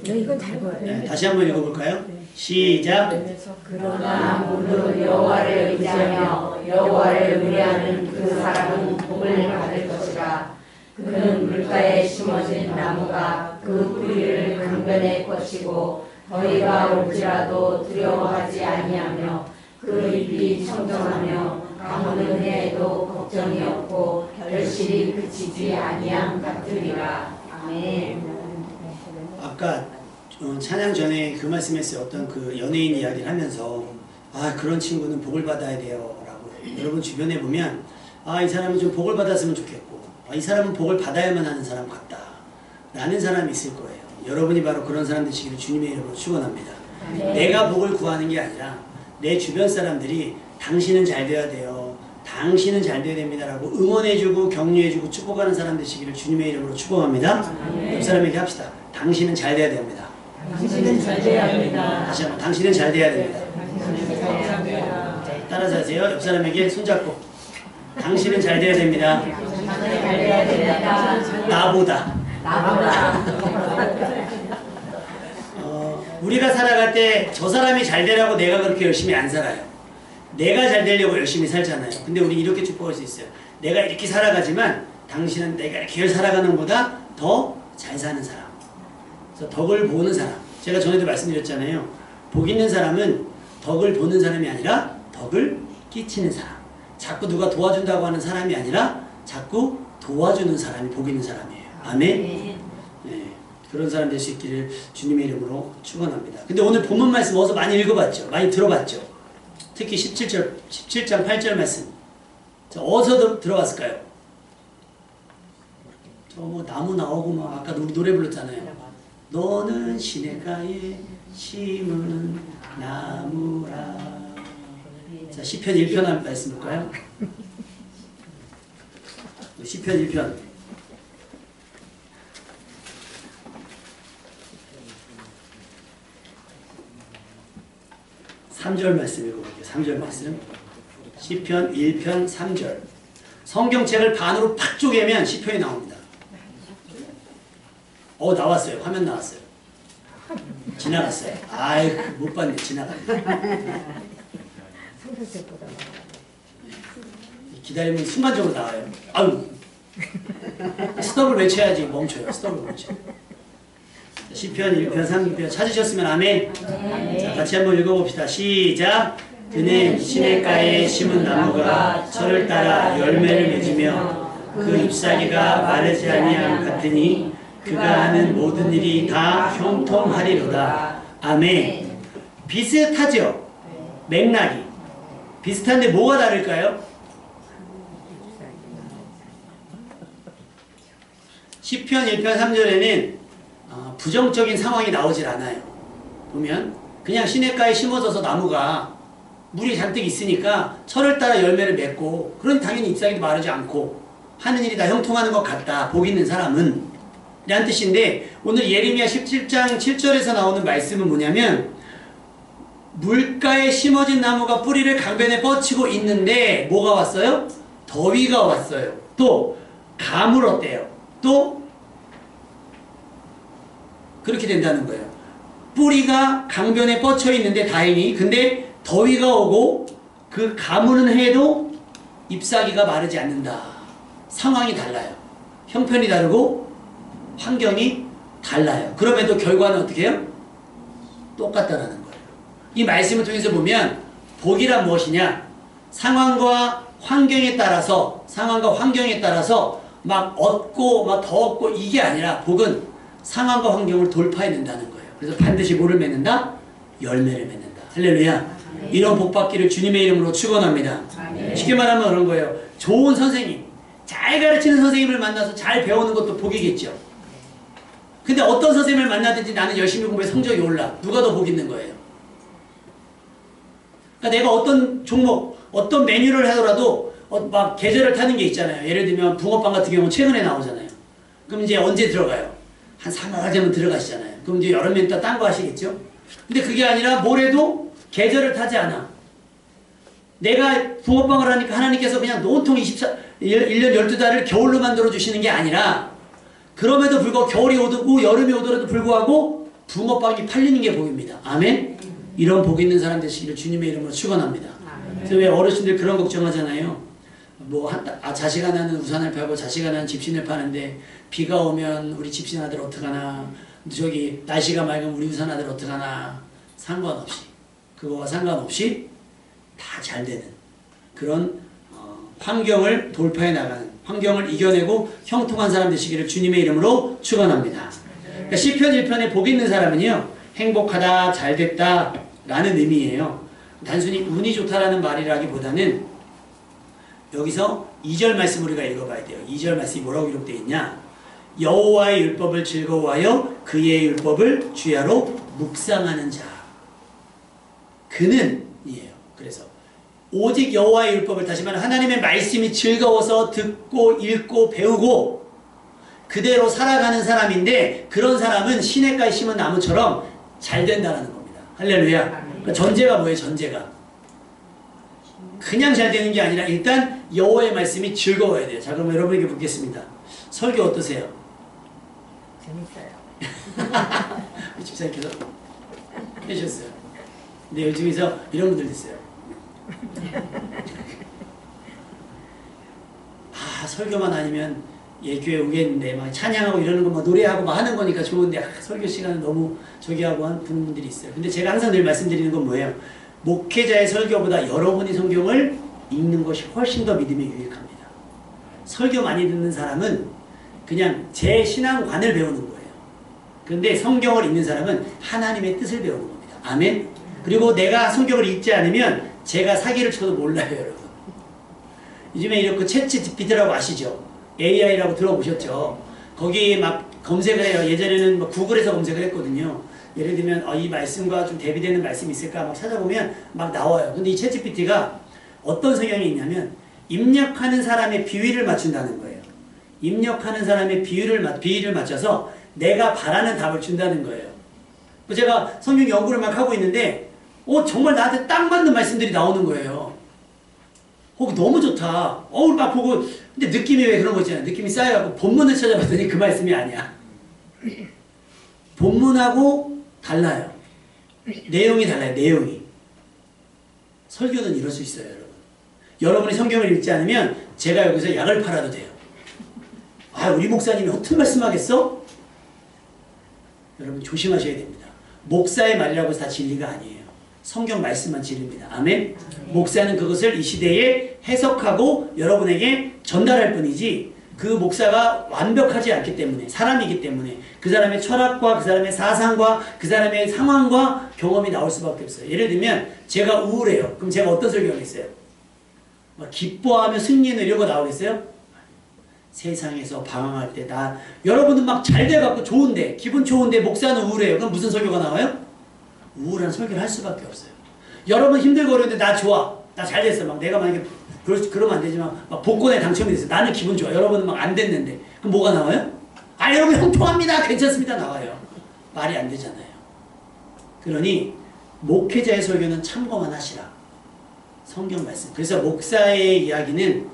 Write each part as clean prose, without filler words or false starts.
네, 이건 잘 봐요. 네, 다시 한번 읽어볼까요? 네. 시작. 그러나 무릇 여호와를 의지하며 여호와를 의뢰하는 그 사람은 복을 받을 것이라. 그는 물가에 심어진 나무가 그 뿌리를 강변에 뻗치고 더위가 올지라도 두려워하지 아니하며 그 잎이 청정하며 가무는 해에도 걱정이 없고 결실이 그치지 아니함 같으리라. 아멘. 아까 찬양 전에 그 말씀했어요. 어떤 그 연예인 이야기를 하면서 그런 친구는 복을 받아야 돼요 라고. 여러분 주변에 보면 이 사람은 좀 복을 받았으면 좋겠고 이 사람은 복을 받아야만 하는 사람 같다 라는 사람이 있을 거예요. 여러분이 바로 그런 사람 되시기를 주님의 이름으로 축원합니다. 네. 내가 복을 구하는 게 아니라 내 주변 사람들이 당신은 잘 돼야 돼요, 당신은 잘 돼야 됩니다 라고 응원해주고 격려해주고 축복하는 사람 되시기를 주님의 이름으로 축복합니다. 옆 사람에게 합시다. 당신은 잘 돼야 됩니다. 당신은 잘 돼야 합니다. 다시 한번 당신은 잘 돼야 됩니다. 당신은 잘 돼야 합니다. 따라서 하세요. 옆 사람에게 손잡고 당신은 잘 돼야 됩니다. 당신은 잘 돼야 됩니다. 나보다. 우리가 살아갈 때 저 사람이 잘 되라고 내가 그렇게 열심히 안 살아요. 내가 잘 되려고 열심히 살잖아요. 근데 우리 이렇게 축복할 수 있어요. 내가 이렇게 살아가지만 당신은 내가 이렇게 살아가는 것보다 더 잘 사는 사람. 그래서 덕을 보는 사람. 제가 전에도 말씀드렸잖아요. 복 있는 사람은 덕을 보는 사람이 아니라 덕을 끼치는 사람. 자꾸 누가 도와준다고 하는 사람이 아니라 자꾸 도와주는 사람이 복 있는 사람이에요. 아멘. 네, 그런 사람 될 수 있기를 주님의 이름으로 축원합니다. 근데 오늘 본문 말씀 어디서 많이 읽어봤죠? 많이 들어봤죠? 특히 17장 8절 말씀. 어디서 들어봤을까요? 저 뭐 나무 나오고 막 아까 우리 노래 불렀잖아요. 너는 시냇가에 심은 나무라. 자, 시편 1편 한 말씀 볼까요? 시편 1편 3절 말씀 읽어볼게요. 3절 말씀. 시편 1편 3절. 성경책을 반으로 팍 쪼개면 시편이 나옵니다. 나왔어요. 화면 나왔어요. 지나갔어요. 못 봤네. 지나갔네. 성경책보다 기다리면 순간적으로 나와요. 스톱을 외쳐야지 멈춰요. 스톱을 외쳐. 시편 1편 3편 찾으셨으면 아멘. 자, 같이 한번 읽어봅시다. 시작. 그는 시냇가에 심은 나무가 철을 따라 열매를 맺으며 그 잎사귀가 마르지 아니함 같으니 그가 하는 모든 일이 다 형통하리로다. 아멘. 비슷하죠? 맥락이 비슷한데 뭐가 다를까요? 시편 1편 3절에는 부정적인 상황이 나오질 않아요. 보면 그냥 시냇가에 심어져서 나무가 물이 잔뜩 있으니까 철을 따라 열매를 맺고 그런 당연히 잎사귀도 마르지 않고 하는 일이 다 형통하는 것 같다. 복 있는 사람은 라는 뜻인데 오늘 예레미야 17장 7절에서 나오는 말씀은 뭐냐면 물가에 심어진 나무가 뿌리를 강변에 뻗치고 있는데 뭐가 왔어요? 더위가 왔어요. 또 가물었대요. 또 그렇게 된다는 거예요. 뿌리가 강변에 뻗쳐 있는데 다행히 근데 더위가 오고 그 가무는 해도 잎사귀가 마르지 않는다. 상황이 달라요. 형편이 다르고 환경이 달라요. 그럼에도 결과는 어떻게 해요? 똑같다라는 거예요. 이 말씀을 통해서 보면 복이란 무엇이냐? 상황과 환경에 따라서 막 얻고 막 더 얻고 이게 아니라 복은 상황과 환경을 돌파해낸다는 거예요. 그래서 반드시 뭐를 맺는다? 열매를 맺는다. 할렐루야. 이런 복 받기를 주님의 이름으로 축원합니다. 쉽게 말하면 그런 거예요. 좋은 선생님, 잘 가르치는 선생님을 만나서 잘 배우는 것도 복이겠죠. 근데 어떤 선생님을 만나든지 나는 열심히 공부해 성적이 올라. 누가 더 복 있는 거예요? 그러니까 내가 어떤 종목, 어떤 메뉴를 하더라도 막 계절을 타는 게 있잖아요. 예를 들면 붕어빵 같은 경우는 최근에 나오잖아요. 그럼 이제 언제 들어가요? 한 3월 되면 들어가시잖아요. 그럼 이제 여름엔 또 딴 거 하시겠죠? 근데 그게 아니라 뭐래도 계절을 타지 않아. 내가 붕어빵을 하니까 하나님께서 그냥 온통 1년 12달을 겨울로 만들어 주시는 게 아니라 그럼에도 불구하고 겨울이 오고 여름이 오더라도 불구하고 붕어빵이 팔리는 게 복입니다. 아멘? 이런 복 있는 사람 되시기를 주님의 이름으로 축원합니다. 그래서 왜 어르신들 그런 걱정하잖아요. 자식 하나는 우산을 팔고 자식 하나는 집신을 파는데 비가 오면 우리 집신 아들 어떡하나, 저기 날씨가 맑으면 우리 우산 아들 어떡하나. 상관없이, 그거와 상관없이 다 잘 되는 그런 환경을 돌파해 나가는, 환경을 이겨내고 형통한 사람 되시기를 주님의 이름으로 축원합니다. 그러니까 시편 1편에 복 있는 사람은요, 행복하다, 잘됐다 라는 의미예요. 단순히 운이 좋다라는 말이라기보다는 여기서 2절 말씀 우리가 읽어봐야 돼요. 2절 말씀이 뭐라고 기록되어 있냐? 여호와의 율법을 즐거워하여 그의 율법을 주야로 묵상하는 자, 그는 이에요. 그래서 오직 여호와의 율법을, 다시 말하면 하나님의 말씀이 즐거워서 듣고 읽고 배우고 그대로 살아가는 사람인데, 그런 사람은 시냇가에 심은 나무처럼 잘 된다는 겁니다. 할렐루야. 그러니까 전제가 뭐예요? 전제가 그냥 잘 되는 게 아니라 일단 여호와의 말씀이 즐거워야 돼요. 자, 그럼 여러분에게 묻겠습니다. 설교 어떠세요? 재밌어요. 집사님께서 해주셨어요. 근데 요즘에서 이런 분들 있어요. 설교만 아니면 교회 오겠는데 막 찬양하고 이러는 거, 뭐 노래하고 막 하는 거니까 좋은데 설교 시간은 너무 저기 하고 하는 분들이 있어요. 근데 제가 항상 늘 말씀드리는 건 뭐예요? 목회자의 설교보다 여러분이 성경을 읽는 것이 훨씬 더 믿음에 유익합니다. 설교 많이 듣는 사람은 그냥 제 신앙관을 배우는 거예요. 그런데 성경을 읽는 사람은 하나님의 뜻을 배우는 겁니다. 아멘? 그리고 내가 성경을 읽지 않으면 제가 사기를 쳐도 몰라요, 여러분. 요즘에 이렇게 챗GPT라고 아시죠? AI라고 들어보셨죠? 거기 막 검색을 해요. 예전에는 뭐 구글에서 검색을 했거든요. 예를 들면 이 말씀과 좀 대비되는 말씀이 있을까 막 찾아보면 막 나와요. 근데 이 챗GPT가 어떤 성향이 있냐면 입력하는 사람의 비위를 맞춘다는 거예요. 입력하는 사람의 비위를 맞춰서 내가 바라는 답을 준다는 거예요. 제가 성경 연구를 막 하고 있는데 정말 나한테 딱 맞는 말씀들이 나오는 거예요. 너무 좋다. 막 보고, 근데 느낌이 왜 그런 거 있잖아요. 느낌이 쌓여갖고 본문을 찾아봤더니 그 말씀이 아니야. 본문하고 달라요. 내용이 달라요. 내용이. 설교는 이럴 수 있어요, 여러분. 여러분이 성경을 읽지 않으면 제가 여기서 약을 팔아도 돼요. 우리 목사님이 허튼 말씀하겠어? 여러분 조심하셔야 됩니다. 목사의 말이라고 해서 다 진리가 아니에요. 성경 말씀만 진리입니다. 아멘? 목사는 그것을 이 시대에 해석하고 여러분에게 전달할 뿐이지, 그 목사가 완벽하지 않기 때문에, 사람이기 때문에 그 사람의 철학과 그 사람의 사상과 그 사람의 상황과 경험이 나올 수밖에 없어요. 예를 들면 제가 우울해요. 그럼 제가 어떤 설교하겠어요? 기뻐하며 승리는 이러고 나오겠어요? 세상에서 방황할 때 여러분은 막 잘 돼갖고 좋은데, 기분 좋은데 목사는 우울해요. 그럼 무슨 설교가 나와요? 우울한 설교를 할 수밖에 없어요. 여러분 힘들고 그러는데 나 좋아, 나 잘 됐어. 막 내가 만약에 그러면 안 되지만 막 복권에 당첨이 됐어. 나는 기분 좋아. 여러분은 막 안 됐는데 그럼 뭐가 나와요? 여러분 형통합니다, 괜찮습니다 나와요. 말이 안 되잖아요. 그러니 목회자의 설교는 참고만 하시라. 성경 말씀. 그래서 목사의 이야기는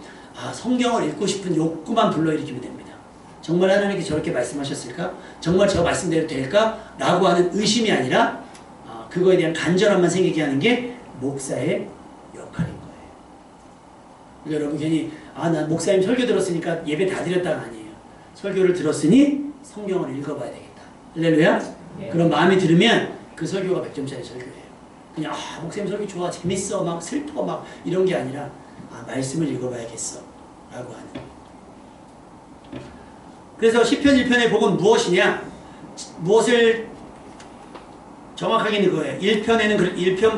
성경을 읽고 싶은 욕구만 불러일으키면 됩니다. 정말 하나님께 저렇게 말씀하셨을까? 정말 저 말씀대로 될까? 라고 하는 의심이 아니라 그거에 대한 간절함만 생기게 하는 게 목사의 역할인 거예요. 여러분 괜히 난 목사님 설교 들었으니까 예배 다 드렸다가 아니에요. 설교를 들었으니 성경을 읽어봐야 되겠다. 할렐루야? 네. 그런 마음이 들으면 그 설교가 100점짜리 설교예요. 그냥 목사님 설교 좋아, 재밌어, 막 슬퍼, 막 이런 게 아니라 말씀을 읽어봐야겠어 라고 하는. 그래서 시편 1편의 복은 무엇이냐? 무엇을 정확하게 있는 거예요. 1편에는 1편의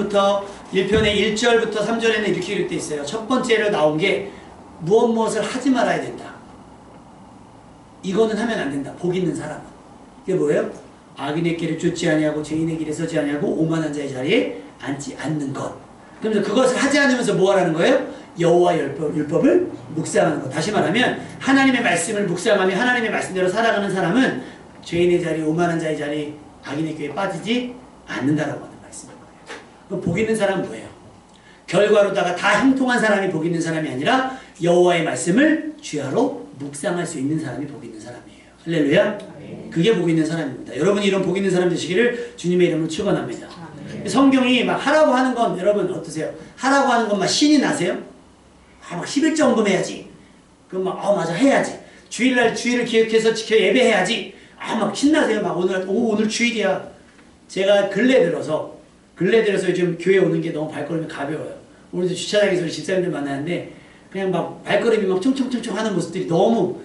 1절부터 3절에는 이렇게 기록되어 있어요. 첫 번째로 나온 게 무엇을 하지 말아야 된다. 이거는 하면 안 된다. 복 있는 사람은. 이게 뭐예요? 악인의 길을 쫓지 아니하고 죄인의 길에 서지 아니하고 오만한 자의 자리에 앉지 않는 것. 그러면서 그것을 하지 않으면서 뭐 하라는 거예요? 여호와 율법을 묵상하는 것. 다시 말하면 하나님의 말씀을 묵상하며 하나님의 말씀대로 살아가는 사람은 죄인의 자리, 오만한 자의 자리, 악인의 길에 빠지지 않는다라고 하는 말씀인 거예요. 그럼 복 있는 사람은 뭐예요? 결과로다가 다 형통한 사람이 복 있는 사람이 아니라 여호와의 말씀을 주야로 묵상할 수 있는 사람이 복 있는 사람이에요. 할렐루야. 그게 복 있는 사람입니다. 여러분이 이런 복 있는 사람 되시기를 주님의 이름으로 축원합니다. 성경이 막 하라고 하는 건 여러분 어떠세요? 하라고 하는 건 막 신이 나세요? 막 11조 헌금해야지. 그럼 막 맞아 해야지. 주일날 주일을 기억해서 지켜 예배해야지. 막 신나세요. 막 오늘 주일이야. 제가 근래 들어서 요즘 교회 오는 게 너무 발걸음이 가벼워요. 오늘도 주차장에서 우리 집사님들 만나는데 그냥 막 발걸음이 막 총총총총 하는 모습들이 너무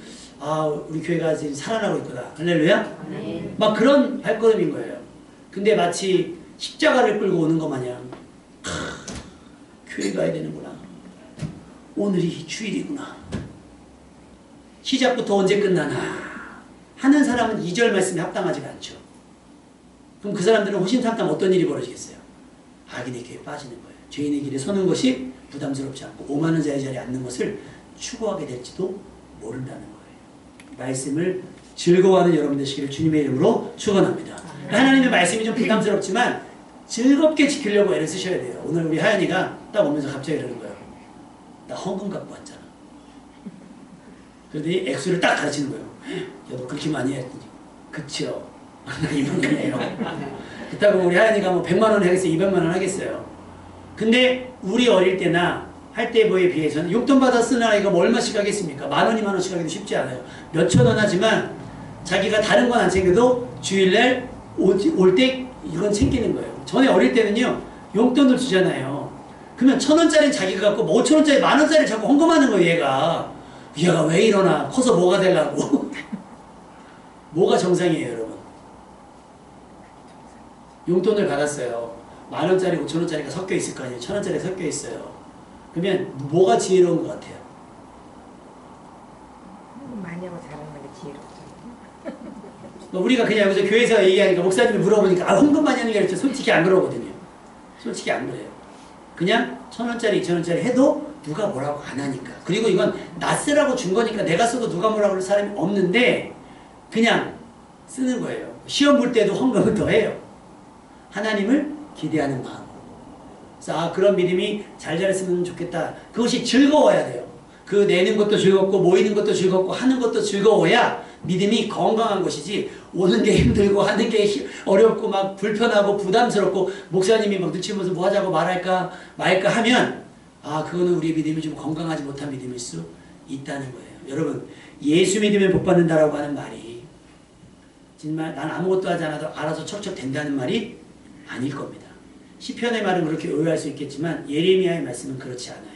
우리 교회가 지금 살아나고 있구나. 할렐루야? 네. 막 그런 발걸음인 거예요. 근데 마치 십자가를 끌고 오는 것 마냥 교회 가야 되는구나. 오늘이 주일이구나. 시작부터 언제 끝나나 하는 사람은 2절 말씀에 합당하지가 않죠. 그럼 그 사람들은 호심탐탐 어떤 일이 벌어지겠어요? 악인의 길에 빠지는 거예요. 죄인의 길에 서는 것이 부담스럽지 않고 오만한 자의 자리에 앉는 것을 추구하게 될지도 모른다는 거예요. 말씀을 즐거워하는 여러분 되시기를 주님의 이름으로 축원합니다. 하나님의 말씀이 좀 부담스럽지만 즐겁게 지키려고 애를 쓰셔야 돼요. 오늘 우리 하연이가 딱 오면서 갑자기 이러는 거예요. 나 헌금 갖고 왔잖아. 그러더니 액수를 딱 가르치는 거예요. 야, 너 그렇게 많이 했더니 그치요. 나 이만큼이에요. 그렇다고 우리 하연이가 뭐 100만 원 하겠어요? 200만 원 하겠어요? 근데 우리 어릴 때나 할 때에 비해서는 용돈 받아 쓰는 아이가 뭐 얼마씩 하겠습니까? 10,000원, 20,000원씩 하기도 쉽지 않아요. 몇천 원 하지만 자기가 다른 건 안 챙겨도 주일날 올 때 이건 챙기는 거예요. 전에 어릴 때는요, 용돈을 주잖아요. 그러면 1,000원짜리는 자기가 갖고 뭐 5,000원짜리 10,000원짜리 자꾸 헌금하는 거예요. 얘가 왜 이러나? 커서 뭐가 되려고? 뭐가 정상이에요, 여러분? 용돈을 받았어요. 10,000원짜리, 5,000원짜리가 섞여 있을 거 아니에요. 1,000원짜리 섞여 있어요. 그러면 뭐가 지혜로운 것 같아요? 많이 하고 잘하는 게 지혜롭죠. 우리가 그냥 여기서 교회에서 얘기하니까 목사님이 물어보니까 헌금 많이 하는 게 아니라 솔직히 안 그러거든요. 솔직히 안 그래요. 그냥 1,000원짜리, 2,000원짜리 해도 누가 뭐라고 안 하니까. 그리고 이건 나 쓰라고 준 거니까 내가 써도 누가 뭐라고 할 사람이 없는데 그냥 쓰는 거예요. 시험 볼 때도 헌금을 더 해요. 하나님을 기대하는 마음. 그래서 그런 믿음이 잘 자랐으면 좋겠다. 그것이 즐거워야 돼요. 그 내는 것도 즐겁고 모이는 것도 즐겁고 하는 것도 즐거워야 믿음이 건강한 것이지 오는 게 힘들고 하는 게 어렵고 막 불편하고 부담스럽고 목사님이 막 눈치 보면서 뭐 하자고 말할까 말까 하면 그거는 우리 믿음이 좀 건강하지 못한 믿음일 수 있다는 거예요. 여러분 예수 믿으면 복 받는다라고 하는 말이 정말 난 아무것도 하지 않아도 알아서 척척 된다는 말이 아닐 겁니다. 시편의 말은 그렇게 오해할 수 있겠지만 예레미야의 말씀은 그렇지 않아요.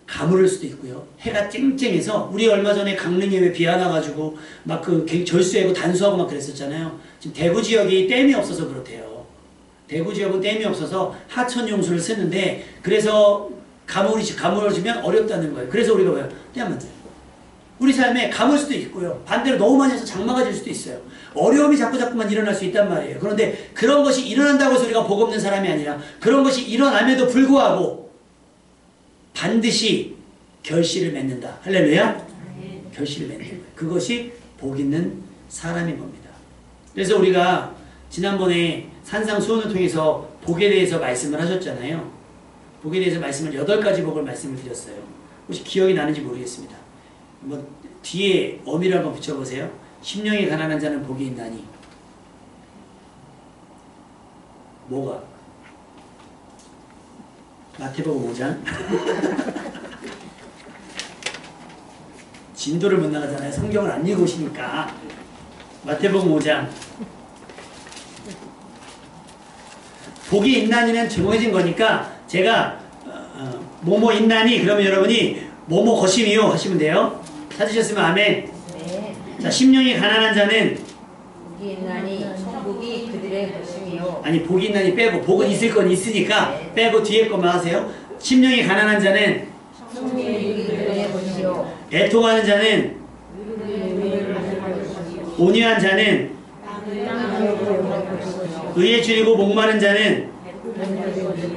가물을 수도 있고요. 해가 쨍쨍해서 우리 얼마 전에 강릉에 왜 비 하나 가지고 막 절수하고 단수하고 막 그랬었잖아요. 지금 대구 지역이 댐이 없어서 그렇대요. 대구 지역은 댐이 없어서 하천 용수를 쓰는데 그래서 가물어지면 어렵다는 거예요. 그래서 우리가 뭐예요? 댐 만들어요. 우리 삶에 가물 수도 있고요. 반대로 너무 많이 해서 장마가 될 수도 있어요. 어려움이 자꾸만 일어날 수 있단 말이에요. 그런데 그런 것이 일어난다고 해서 우리가 복 없는 사람이 아니라 그런 것이 일어남에도 불구하고 반드시 결실을 맺는다. 할렐루야? 결실을 맺는 거예요. 그것이 복 있는 사람인 겁니다. 그래서 우리가 지난번에 산상수훈을 통해서 복에 대해서 말씀을 하셨잖아요. 복에 대해서 말씀을 8가지 복을 말씀을 드렸어요. 혹시 기억이 나는지 모르겠습니다. 뭐 뒤에 어미를 한번 붙여보세요. 심령이 가난한 자는 복이 있나니. 뭐가? 마태복음 5장. 진도를 못 나가잖아요. 성경을 안 읽으시니까. 마태복음 5장. 복이 있나니는 정해진 거니까 제가 뭐뭐 있나니 그러면 여러분이 뭐뭐 것이미요 하시면 돼요. 찾으셨으면 아멘. 네. 자, 심령이 가난한 자는 복이 있나니 천국이 그들의 것이며. 아니 복이 있나니 빼고 복은 있을 건 있으니까 빼고 뒤에 것만 하세요. 심령이 가난한 자는 천국이 그들의 것이요. 애통하는 자는 온유한 자는 의에 줄이고 목마른 자는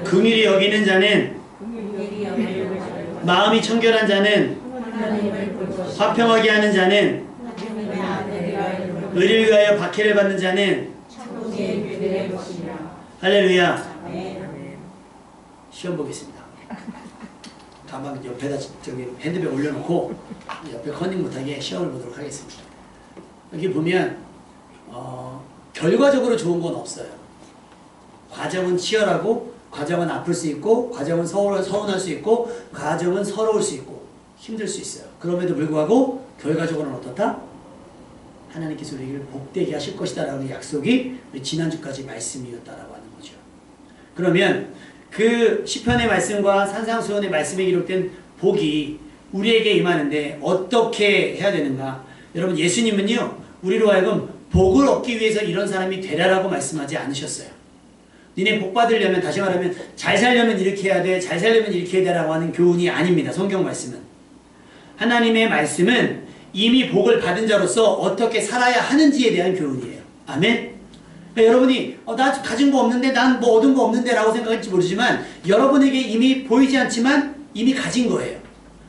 긍휼히 여기는 자는 마음이 청결한 자는 화평하게 하는 자는 의를 위하여 박해를 받는 자는 할렐루야. 시험 보겠습니다. 가방 옆에다 저기 핸드백 올려놓고 옆에 컨닝 못하게 시험을 보도록 하겠습니다. 여기 보면 결과적으로 좋은 건 없어요. 과정은 치열하고 과정은 아플 수 있고 과정은 서운할 수 있고 과정은 서러울 수 있고 힘들 수 있어요. 그럼에도 불구하고 결과적으로는 어떻다? 하나님께서 우리를 복되게 하실 것이다 라는 약속이 우리 지난주까지 말씀이었다라고 하는 거죠. 그러면 그 시편의 말씀과 산상수훈의 말씀에 기록된 복이 우리에게 임하는데 어떻게 해야 되는가? 여러분, 예수님은요 우리로 하여금 복을 얻기 위해서 이런 사람이 되라라고 말씀하지 않으셨어요. 니네 복 받으려면, 다시 말하면 잘 살려면 이렇게 해야 돼, 잘 살려면 이렇게 해야 돼라고 하는 교훈이 아닙니다. 성경 말씀은. 하나님의 말씀은 이미 복을 받은 자로서 어떻게 살아야 하는지에 대한 교훈이에요. 아멘? 그러니까 여러분이 나 가진 거 없는데, 난 뭐 얻은 거 없는데 라고 생각할지 모르지만 여러분에게 이미 보이지 않지만 이미 가진 거예요.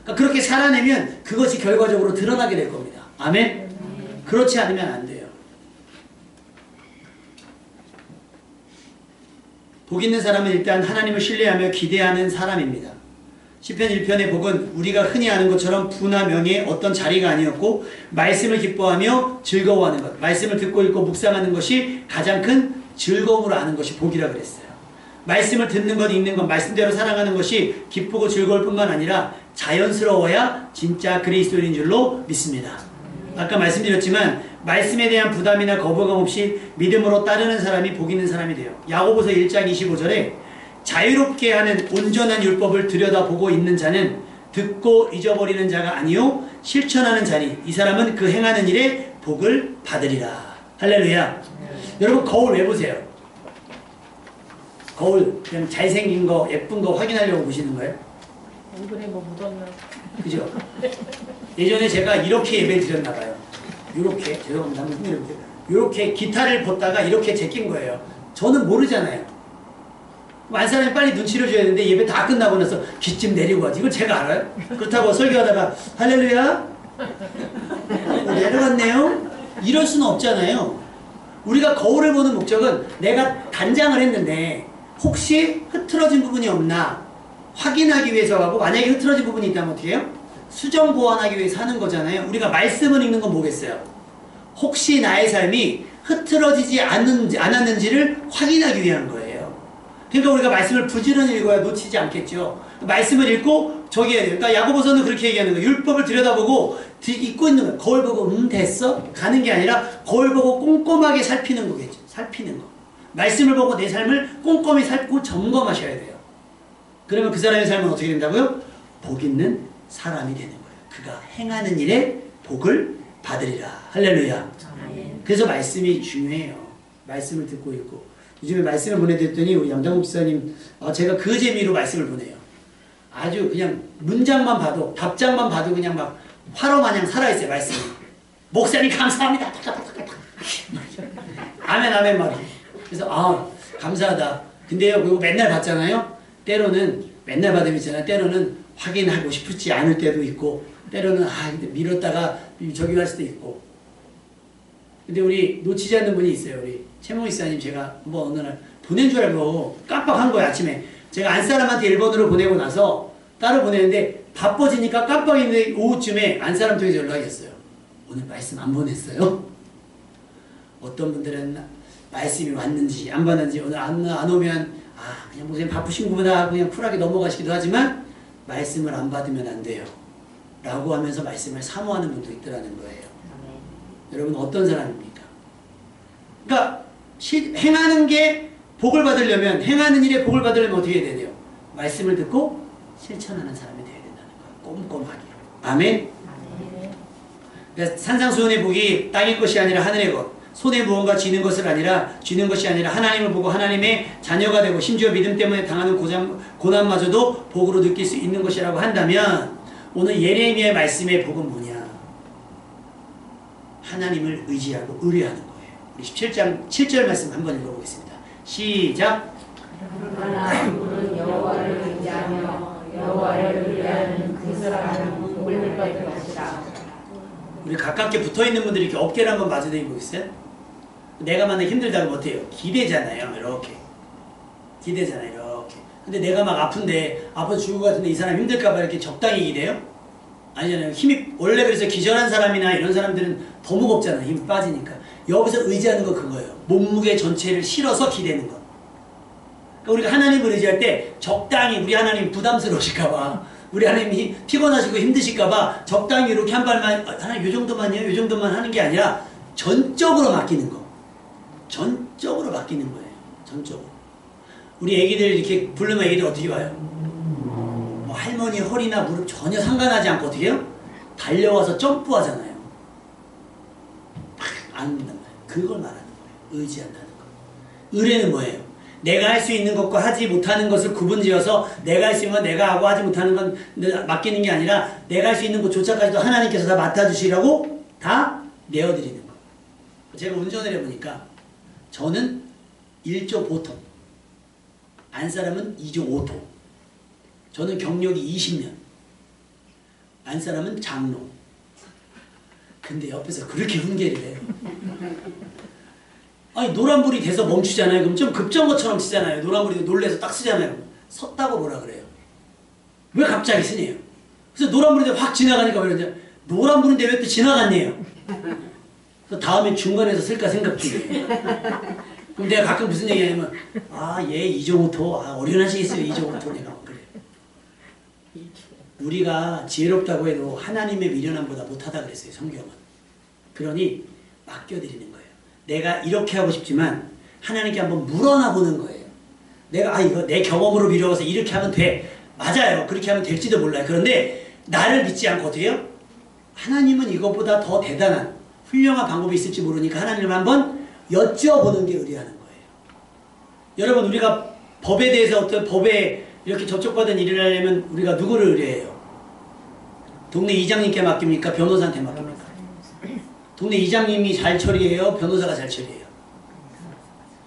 그러니까 그렇게 살아내면 그것이 결과적으로 드러나게 될 겁니다. 아멘? 그렇지 않으면 안 돼요. 복 있는 사람은 일단 하나님을 신뢰하며 기대하는 사람입니다. 시편 1편의 복은 우리가 흔히 아는 것처럼 부나 명예의 어떤 자리가 아니었고 말씀을 기뻐하며 즐거워하는 것, 말씀을 듣고 읽고 묵상하는 것이 가장 큰 즐거움으로 아는 것이 복이라 그랬어요. 말씀을 듣는 것, 읽는 것, 말씀대로 살아가는 것이 기쁘고 즐거울 뿐만 아니라 자연스러워야 진짜 그리스도인인 줄로 믿습니다. 아까 말씀드렸지만 말씀에 대한 부담이나 거부감 없이 믿음으로 따르는 사람이 복 있는 사람이 돼요. 야고보서 1장 25절에 자유롭게 하는 온전한 율법을 들여다보고 있는 자는 듣고 잊어버리는 자가 아니요 실천하는 자니 이 사람은 그 행하는 일에 복을 받으리라. 할렐루야. 여러분, 거울 왜 보세요? 거울 그냥 잘생긴 거 예쁜 거 확인하려고 보시는 거예요? 얼굴에 뭐 묻었나? 그죠? 예전에 제가 이렇게 예배를 드렸나 봐요. 이렇게, 죄송합니다. 한번 흔들어보세요. 이렇게 기타를 보다가 이렇게 제낀 거예요. 저는 모르잖아요. 안 사람이 빨리 눈치를 줘야 되는데 예배 다 끝나고 나서 귀 좀 내리고 하지. 이걸 제가 알아요? 그렇다고 설교하다가 할렐루야? 내려갔네요? 이럴 수는 없잖아요. 우리가 거울을 보는 목적은 내가 단장을 했는데 혹시 흐트러진 부분이 없나 확인하기 위해서 하고, 만약에 흐트러진 부분이 있다면 어떻게 해요? 수정 보완하기 위해서 하는 거잖아요. 우리가 말씀을 읽는 건 뭐겠어요? 혹시 나의 삶이 흐트러지지 않았는지를 확인하기 위한 거예요. 그러니까 우리가 말씀을 부지런히 읽어야 놓치지 않겠죠. 말씀을 읽고 저기 해야 돼요. 그러니까 야고보서는 그렇게 얘기하는 거예요. 율법을 들여다보고 읽고 있는 거예요. 거울 보고 됐어? 가는 게 아니라 거울 보고 꼼꼼하게 살피는 거겠죠. 살피는 거. 말씀을 보고 내 삶을 꼼꼼히 살피고 점검하셔야 돼요. 그러면 그 사람의 삶은 어떻게 된다고요? 복 있는 사람이 되는 거예요. 그가 행하는 일에 복을 받으리라. 할렐루야. 그래서 말씀이 중요해요. 말씀을 듣고 읽고. 요즘에 말씀을 보내드렸더니 우리 양장국 집사님, 제가 그 재미로 말씀을 보내요. 아주 그냥 문장만 봐도, 답장만 봐도 그냥 막 화로 마냥 살아있어요. 말씀이. 목사님 감사합니다. 아멘 아멘 말이. 그래서 감사하다. 근데요, 그거 맨날 받잖아요. 때로는 맨날 받으면 있잖아요. 때로는 확인하고 싶지 않을 때도 있고, 때로는 근데 미뤘다가 저기 갈 수도 있고. 근데 우리 놓치지 않는 분이 있어요. 우리 최모 이사님, 제가 뭐 어느 날 보낸 줄 알고 깜빡한 거예요. 아침에 제가 안사람한테 1번으로 보내고 나서 따로 보내는데 바빠지니까 깜빡했는데 오후쯤에 안사람 통해서 연락이 왔어요. 오늘 말씀 안 보냈어요? 어떤 분들은 말씀이 왔는지 안 받는지, 오늘 안 오면 그냥 목사님 바쁘신구나 그냥 쿨하게 넘어가시기도 하지만 말씀을 안 받으면 안 돼요 라고 하면서 말씀을 사모하는 분도 있더라는 거예요. 여러분, 어떤 사람입니까? 그러니까 행하는 게 복을 받으려면, 행하는 일에 복을 받으려면 어떻게 해야 돼요? 말씀을 듣고 실천하는 사람이 되어야 된다는 거예요. 꼼꼼하게. 아멘? 그러니까 산상수훈의 복이 땅의 것이 아니라 하늘의 것, 손에 무언가 쥐는 것이 아니라 하나님을 보고 하나님의 자녀가 되고 심지어 믿음 때문에 당하는 고난마저도 복으로 느낄 수 있는 것이라고 한다면, 오늘 예레미야의 말씀의 복은 뭐냐? 하나님을 의지하고 의뢰하는 거예요. 우리 17장 7절 말씀 한번 읽어보겠습니다. 시작. 하나님은 여호와를 의지하며 여호와를 의뢰하는 그 사람은 복을 받을 것이다. 우리 가깝게 붙어있는 분들이 이렇게 어깨를 한번 마주대고 보겠어요? 내가 만약 힘들다 그러면 어때요? 기대잖아요. 이렇게. 기대잖아요. 이렇게. 근데 내가 막 아픈데, 아파서 죽을 것 같은데 이 사람 힘들까봐 이렇게 적당히 기대요? 아니잖아요. 힘이 원래 그래서 기절한 사람이나 이런 사람들은 더 무겁잖아요. 힘이 빠지니까. 여기서 의지하는 거 그거예요. 몸무게 전체를 실어서 기대는 거. 그러니까 우리가 하나님을 의지할 때 적당히 우리 하나님 부담스러우실까봐 우리 하나님이 피곤하시고 힘드실까봐 적당히 이렇게 한 발만 하나님 요 정도만요? 요 정도만 하는 게 아니라 전적으로 맡기는 거. 전적으로 맡기는 거예요. 전적으로. 우리 애기들 이렇게 부르면 애기들 어떻게 와요? 뭐 할머니 허리나 무릎 전혀 상관하지 않고 어떻게 해요? 달려와서 점프하잖아요. 막 안는단 말이에요. 그걸 말하는 거예요. 의지한다는 거. 의뢰는 뭐예요? 내가 할 수 있는 것과 하지 못하는 것을 구분지어서 내가 할 수 있는 건 내가 하고 하지 못하는 건 맡기는 게 아니라 내가 할 수 있는 것조차까지도 하나님께서 다 맡아주시라고 다 내어드리는 거. 제가 운전을 해보니까 저는 1조 보통, 안 사람은 2조 5토. 저는 경력이 20년, 안 사람은 장로. 근데 옆에서 그렇게 훈계를 해요. 아니 노란불이 돼서 멈추잖아요. 그럼 좀 급정거처럼 치잖아요. 노란불이 놀래서 딱 쓰잖아요. 섰다고 뭐라 그래요. 왜 갑자기 쓰네요. 그래서 노란불인데 확 지나가니까 왜 그러냐. 노란불인데 왜 또 지나갔네요. 그래서 다음에 중간에서 쓸까 생각 중이에요. 그럼 내가 가끔 무슨 얘기하냐면 얘 이종호토 어련하시겠어요. 이종호토 내가 그래요. 우리가 지혜롭다고 해도 하나님의 미련함보다 못하다 그랬어요. 성경은. 그러니 맡겨드리는 거예요. 내가 이렇게 하고 싶지만 하나님께 한번 물어나 보는 거예요. 내가 이거 내 경험으로 미뤄서 이렇게 하면 돼. 맞아요. 그렇게 하면 될지도 몰라요. 그런데 나를 믿지 않고 어떻게 해요? 하나님은 이것보다 더 대단한 훌륭한 방법이 있을지 모르니까 하나님을 한번 여쭤보는 게 의뢰하는 거예요. 여러분 우리가 법에 대해서 어떤 법에 이렇게 접촉받은 일을 하려면 우리가 누구를 의뢰해요? 동네 이장님께 맡깁니까? 변호사한테 맡깁니까? 동네 이장님이 잘 처리해요? 변호사가 잘 처리해요?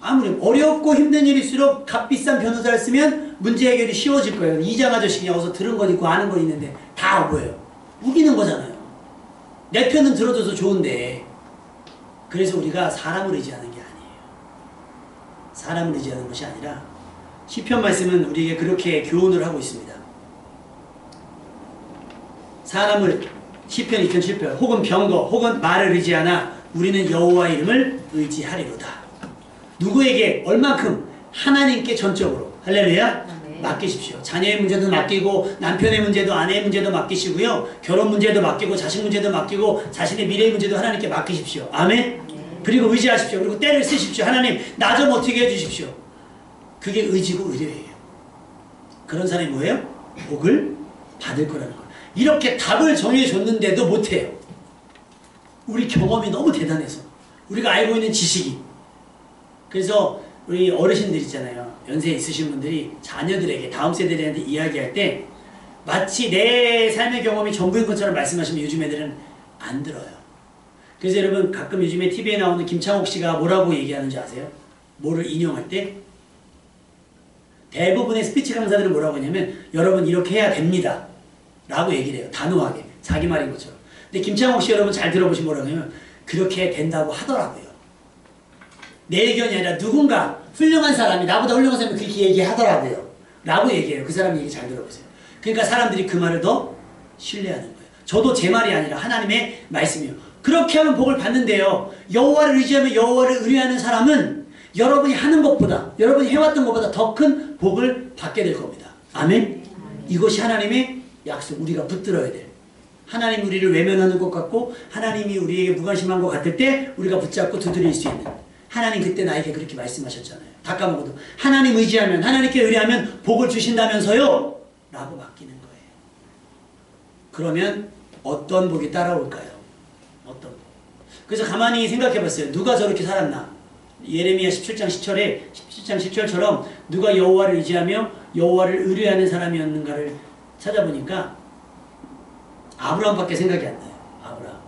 아무리 어렵고 힘든 일일수록 값비싼 변호사를 쓰면 문제 해결이 쉬워질 거예요. 이장 아저씨 그냥 어서 들은 건 있고 아는 건 있는데 다 뭐예요? 우기는 거잖아요. 내 편은 들어줘서 좋은데. 그래서 우리가 사람을 의지하는 게 아니에요. 사람을 의지하는 것이 아니라 시편 말씀은 우리에게 그렇게 교훈을 하고 있습니다. 사람을 시편 2007편 혹은 병거 혹은 말을 의지하나 우리는 여호와 이름을 의지하리로다. 누구에게 얼만큼? 하나님께 전적으로. 할렐루야. 네. 맡기십시오. 자녀의 문제도 맡기고 남편의 문제도 아내의 문제도 맡기시고요. 결혼 문제도 맡기고 자식 문제도 맡기고 자신의 미래의 문제도 하나님께 맡기십시오. 아멘. 네. 그리고 의지하십시오. 그리고 때를 쓰십시오. 하나님 나 좀 어떻게 해주십시오. 그게 의지고 의뢰예요. 그런 사람이 뭐예요? 복을 받을 거라는 거예요. 이렇게 답을 정해줬는데도 못해요. 우리 경험이 너무 대단해서. 우리가 알고 있는 지식이. 그래서 우리 어르신들 있잖아요. 연세 있으신 분들이 자녀들에게 다음 세대들한테 이야기할 때 마치 내 삶의 경험이 전부인 것처럼 말씀하시면 요즘 애들은 안 들어요. 그래서 여러분 가끔 요즘에 TV에 나오는 김창옥 씨가 뭐라고 얘기하는지 아세요? 뭐를 인용할 때? 대부분의 스피치 강사들은 뭐라고 하냐면 여러분 이렇게 해야 됩니다. 라고 얘기를 해요. 단호하게. 자기 말인 것처럼. 근데 김창옥 씨 여러분 잘 들어보시면 뭐라고 하냐면 그렇게 된다고 하더라고요. 내 의견이 아니라 누군가 훌륭한 사람이 나보다 훌륭한 사람이 그렇게 얘기하더라고요. 라고 얘기해요. 그 사람 얘기 잘 들어보세요. 그러니까 사람들이 그 말을 더 신뢰하는 거예요. 저도 제 말이 아니라 하나님의 말씀이에요. 그렇게 하면 복을 받는데요. 여호와를 의지하며 여호와를 의뢰하는 사람은 여러분이 하는 것보다 여러분이 해왔던 것보다 더 큰 복을 받게 될 겁니다. 아멘? 이것이 하나님의 약속. 우리가 붙들어야 돼. 하나님 우리를 외면하는 것 같고 하나님이 우리에게 무관심한 것 같을 때 우리가 붙잡고 두드릴 수 있는 하나님 그때 나에게 그렇게 말씀하셨잖아요. 다 까먹어도 하나님 의지하면 하나님께 의뢰하면 복을 주신다면서요 라고 맡기는 거예요. 그러면 어떤 복이 따라올까요? 어떤 복? 그래서 가만히 생각해 봤어요. 누가 저렇게 살았나? 예레미야 17장 10절처럼 누가 여호와를 의지하며 여호와를 의뢰하는 사람이었는가를 찾아보니까 아브라함밖에 생각이 안 나요. 아브라함.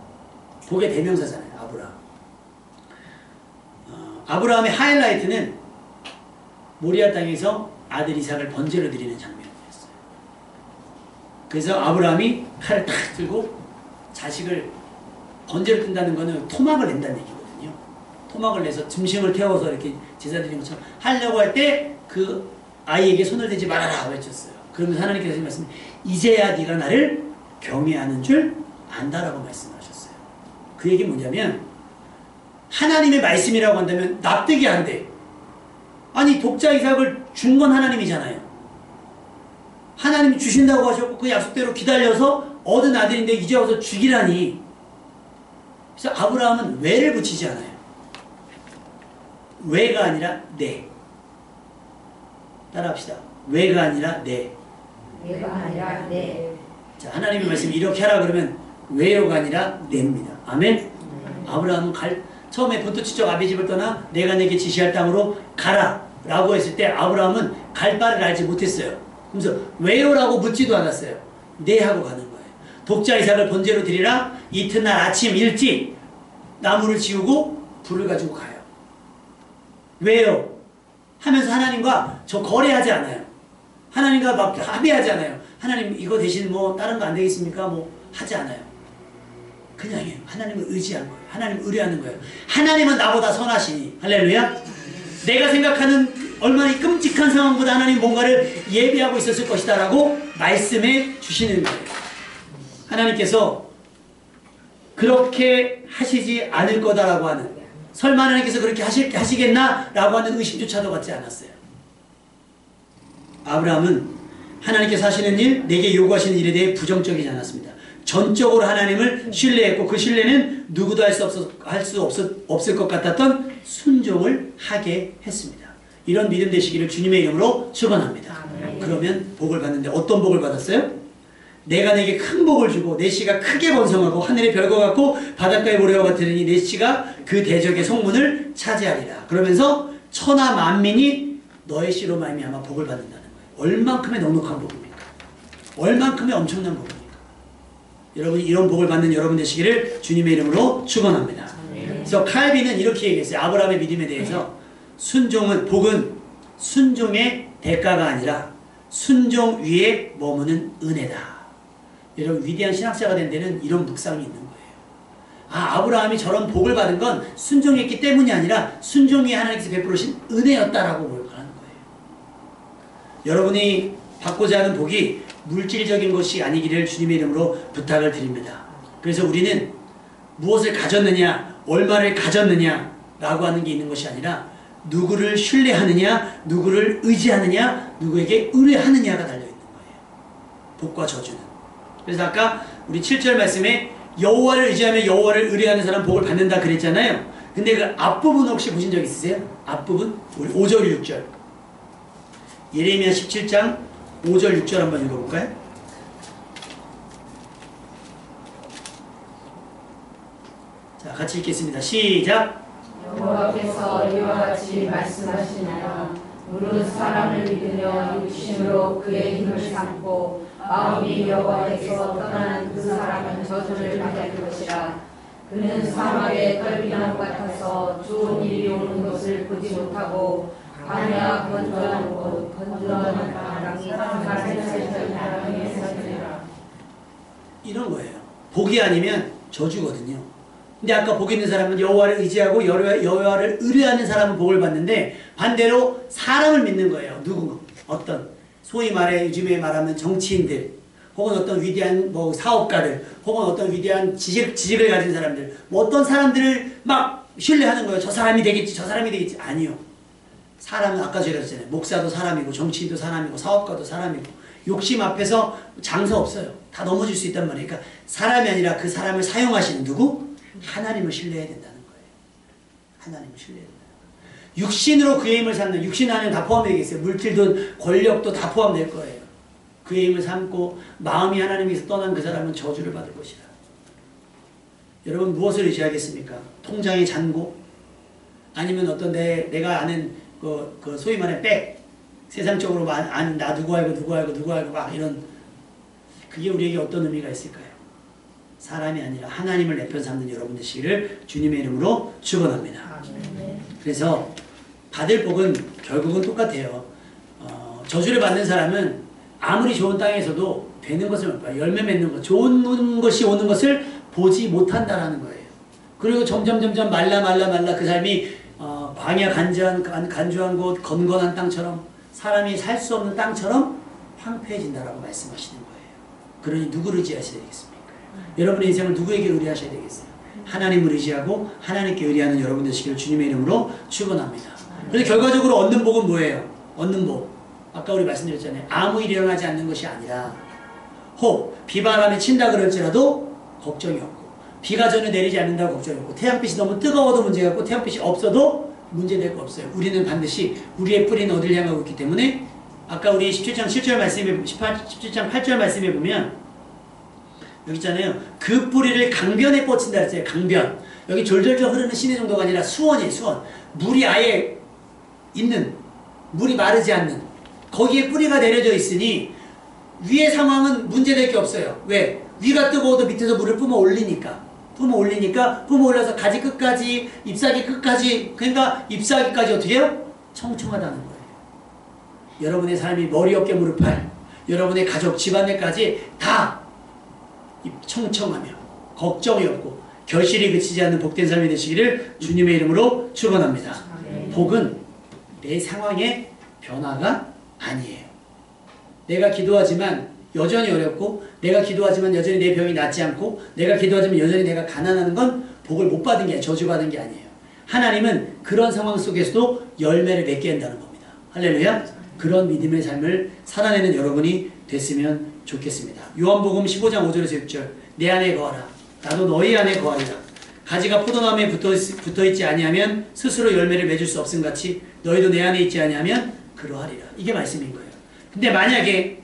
복의 대명사잖아요. 아브라함. 아브라함의 하이라이트는 모리아 땅에서 아들 이삭을 번제로 드리는 장면이었어요. 그래서 아브라함이 칼을 딱 들고 자식을 번제로 든다는 거는 토막을 낸다는 얘기거든요. 토막을 내서 짐승을 태워서 이렇게 제사 드리는 것처럼 하려고 할 때 그 아이에게 손을 대지 말아라 외쳤어요. 그러면서 하나님께서 말씀 이제야 네가 나를 경외하는 줄 안다라고 말씀하셨어요. 그 얘기 뭐냐면 하나님의 말씀이라고 한다면 납득이 안 돼. 아니 독자 이삭을 준 건 하나님이잖아요. 하나님이 주신다고 하셨고 그 약속대로 기다려서 얻은 아들인데 이제 와서 죽이라니. 그래서 아브라함은 왜를 붙이지 않아요. 왜가 아니라 네. 따라합시다. 왜가 아니라 네. 내가 아니라 내. 자, 하나님의 말씀이 이렇게 하라 그러면 왜요가 아니라 네입니다. 아멘. 아브라함은 처음에 본토지쪽 아비 집을 떠나 내가 내게 지시할 땅으로 가라 라고 했을 때 아브라함은 갈 바를 알지 못했어요. 그래서 왜요라고 묻지도 않았어요. 네 하고 가는 거예요. 독자 이삭을 번제로 드리라. 이튿날 아침 일찍 나무를 지우고 불을 가지고 가요. 왜요? 하면서 하나님과 저 거래하지 않아요. 하나님과 막 합의하지 않아요. 하나님 이거 대신 뭐 다른 거 안 되겠습니까? 뭐 하지 않아요. 그냥 해요. 하나님을 의지한 거예요. 하나님을 의뢰하는 거예요. 하나님은 나보다 선하시니 할렐루야. 내가 생각하는 얼마나 끔찍한 상황보다 하나님 뭔가를 예비하고 있었을 것이다 라고 말씀해 주시는 거예요. 하나님께서 그렇게 하시지 않을 거다라고 하는, 설마 하나님께서 그렇게 하시겠나? 라고 하는 의심조차도 갖지 않았어요. 아브라함은 하나님께서 하시는 일, 내게 요구하시는 일에 대해 부정적이지 않았습니다. 전적으로 하나님을 신뢰했고 그 신뢰는 누구도 할 수 없을 것 같았던 순종을 하게 했습니다. 이런 믿음 되시기를 주님의 이름으로 축원합니다. 그러면 복을 받는데 어떤 복을 받았어요? 내가 내게 큰 복을 주고 내 씨가 크게 번성하고 하늘의 별과 같고 바닷가의 모래와 같으니 내 씨가 그 대적의 성문을 차지하리라. 그러면서 천하 만민이 너의 씨로 말미암아 복을 받는다는 거예요. 얼만큼의 넉넉한 복입니까? 얼만큼의 엄청난 복입니까? 여러분 이런 복을 받는 여러분 되시기를 주님의 이름으로 축원합니다. 그래서 칼빈은 이렇게 얘기했어요. 아브라함의 믿음에 대해서 복은 순종의 대가가 아니라 순종 위에 머무는 은혜다. 여러분 위대한 신학자가 된 데는 이런 묵상이 있는 거예요. 아브라함이 저런 복을 받은 건 순종했기 때문이 아니라 순종 위에 하나님께서 베풀으신 은혜였다라고 고백하는 거예요. 여러분이 받고자 하는 복이 물질적인 것이 아니기를 주님의 이름으로 부탁을 드립니다. 그래서 우리는 무엇을 가졌느냐, 얼마를 가졌느냐라고 하는 게 있는 것이 아니라 누구를 신뢰하느냐, 누구를 의지하느냐, 누구에게 의뢰하느냐가 달려있는 거예요. 복과 저주는. 그래서 아까 우리 7절 말씀에 여호와를 의지하며 여호와를 의뢰하는 사람 복을 받는다 그랬잖아요. 근데 그 앞부분 혹시 보신 적 있으세요? 앞부분? 우리 5절, 6절. 예레미야 17장 5절, 6절 한번 읽어볼까요? 자, 같이 읽겠습니다. 시작! 여호와께서 이와 같이 말씀하시나니 무릇 사람을 믿으며 육신으로 그의 힘을 삼고 마음이 여호와께서 떠나는 그 사람은 저주를 받을 것이라. 그는 사막의 떨비나무 같아서 좋은 일이 오는 것을 보지 못하고 광야 건조한 곳 건조한 바람이 살살살살 살살살살. 이런 거예요. 복이 아니면 저주거든요. 근데 아까 복 있는 사람은 여호와를 의지하고 여호와를 의뢰하는 사람은 복을 받는데 반대로 사람을 믿는 거예요. 누구? 어떤 소위 말해 요즘에 말하면 정치인들 혹은 어떤 위대한 뭐 사업가들 혹은 어떤 위대한 지식을 가진 사람들 뭐 어떤 사람들을 막 신뢰하는 거예요. 저 사람이 되겠지, 저 사람이 되겠지. 아니요. 사람은 아까 제가 했잖아요. 목사도 사람이고 정치인도 사람이고 사업가도 사람이고 욕심 앞에서 장사 없어요. 다 넘어질 수 있단 말이에요. 그러니까 사람이 아니라 그 사람을 사용하시는 누구? 하나님을 신뢰해야 된다는 거예요. 하나님을 신뢰해야 된다는 거예요. 육신으로 그의 힘을 삼는, 육신 안에 다 포함되겠어요. 물질도 권력도 다 포함될 거예요. 그의 힘을 삼고 마음이 하나님께서 떠난 그 사람은 저주를 받을 것이다. 여러분 무엇을 의지하겠습니까? 통장의 잔고? 아니면 어떤 내가 아는 그 소위 말해 백 세상적으로 아는 나 누구 알고 막 이런 그게 우리에게 어떤 의미가 있을까요? 사람이 아니라 하나님을 내 편 삼는 여러분 되시기를 주님의 이름으로 축원합니다. 그래서 받을 복은 결국은 똑같아요. 저주를 받는 사람은 아무리 좋은 땅에서도 되는 것을 못 봐요. 열매 맺는 것, 좋은 것이 오는 것을 보지 못한다라는 거예요. 그리고 점점 말라 그 삶이 광야 간주한 곳, 건건한 땅처럼 사람이 살 수 없는 땅처럼 황폐해진다라고 말씀하시는 거예요. 그러니 누구를 의지하셔야 되겠습니까? 여러분의 인생을 누구에게 의뢰하셔야 되겠어요? 하나님을 의지하고 하나님께 의뢰하는 여러분 되시기를 주님의 이름으로 축원합니다. 그래서 결과적으로 얻는 복은 뭐예요? 얻는 복. 아까 우리 말씀드렸잖아요. 아무 일이 일어나지 않는 것이 아니라 혹 비바람이 친다 그럴지라도 걱정이 없고 비가 전혀 내리지 않는다고 걱정이 없고 태양빛이 너무 뜨거워도 문제가 없고 태양빛이 없어도 문제될 거 없어요. 우리는 반드시 우리의 뿌리는 어딜 향하고 있기 때문에 아까 우리 17장 7절 말씀에 17장 8절 말씀에 보면 여기 있잖아요. 그 뿌리를 강변에 뻗친다 그랬어요. 강변. 여기 졸졸졸 흐르는 시내 정도가 아니라 수원이에요. 수원. 물이 아예 있는, 물이 마르지 않는 거기에 뿌리가 내려져 있으니 위의 상황은 문제될 게 없어요. 왜? 위가 뜨거워도 밑에서 물을 뿜어 올리니까 뿜어 올려서 가지 끝까지 잎사귀 끝까지 그러니까 잎사귀까지 어떻게 해요? 청청하다는 거예요. 여러분의 삶이 머리 어깨 무릎 팔 여러분의 가족 집안일까지 다 청청하며 걱정이 없고 결실이 그치지 않는 복된 삶이 되시기를 주님의 이름으로 축원합니다. 복은 내 상황의 변화가 아니에요. 내가 기도하지만 여전히 어렵고 내가 기도하지만 여전히 내 병이 낫지 않고 내가 기도하지만 여전히 내가 가난하는 건 복을 못 받은 게 아니에요. 저주받은 게 아니에요. 하나님은 그런 상황 속에서도 열매를 맺게 한다는 겁니다. 할렐루야. 그런 믿음의 삶을 살아내는 여러분이 됐으면 좋겠습니다. 요한복음 15장 5절에서 6절 내 안에 거하라 나도 너희 안에 거하리라. 가지가 포도나무에 붙어있지 아니하면 스스로 열매를 맺을 수 없음같이 너희도 내 안에 있지 아니하면 그러하리라. 이게 말씀인 거예요. 근데 만약에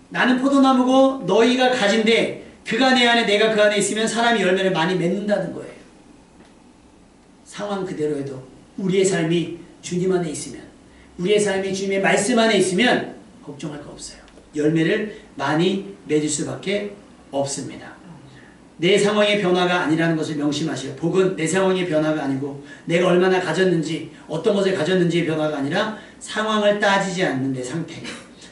나는 포도나무고 너희가 가지인데 그가 내 안에 내가 그 안에 있으면 사람이 열매를 많이 맺는다는 거예요. 상황 그대로 해도 우리의 삶이 주님 안에 있으면 우리의 삶이 주님의 말씀 안에 있으면 걱정할 거 없어요. 열매를 많이 맺을 수밖에 없습니다. 내 상황의 변화가 아니라는 것을 명심하시오. 복은 내 상황의 변화가 아니고 내가 얼마나 가졌는지 어떤 것을 가졌는지의 변화가 아니라 상황을 따지지 않는 내 상태.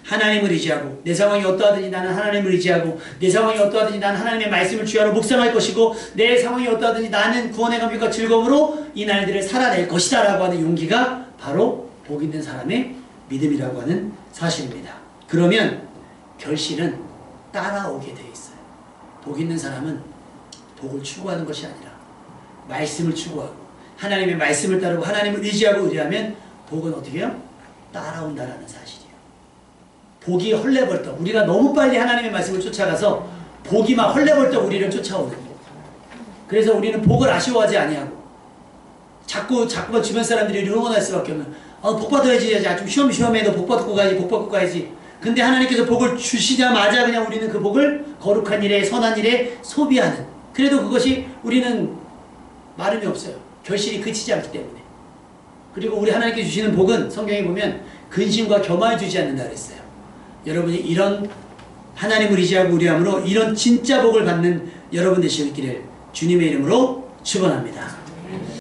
하나님을 의지하고 내 상황이 어떠하든지 나는 하나님을 의지하고 내 상황이 어떠하든지 나는 하나님의 말씀을 주야로 묵상할 것이고 내 상황이 어떠하든지 나는 구원의 감격과 즐거움으로 이 날들을 살아낼 것이다 라고 하는 용기가 바로 복 있는 사람의 믿음이라고 하는 사실입니다. 그러면 결실은 따라오게 돼 있어요. 복 있는 사람은 복을 추구하는 것이 아니라 말씀을 추구하고 하나님의 말씀을 따르고 하나님을 의지하고 의지하면 복은 어떻게 해요? 따라온다라는 사실이에요. 복이 헐레벌떡 우리가 너무 빨리 하나님의 말씀을 쫓아가서 복이 막 헐레벌떡 우리를 쫓아오는 거예요. 그래서 우리는 복을 아쉬워하지 아니하고 자꾸만 주변 사람들이 응원할 수밖에 없는 복 받아야지 좀 시험해 너 복 받고 가야지 근데 하나님께서 복을 주시자마자 그냥 우리는 그 복을 거룩한 일에 선한 일에 소비하는 그래도 그것이 우리는 마름이 없어요. 결실이 그치지 않기 때문에. 그리고 우리 하나님께 주시는 복은 성경에 보면 근심과 겸허에 주지 않는다 그랬어요. 여러분이 이런 하나님을 의지하고 의뢰함으로 이런 진짜 복을 받는 여러분 되시기를 주님의 이름으로 축원합니다.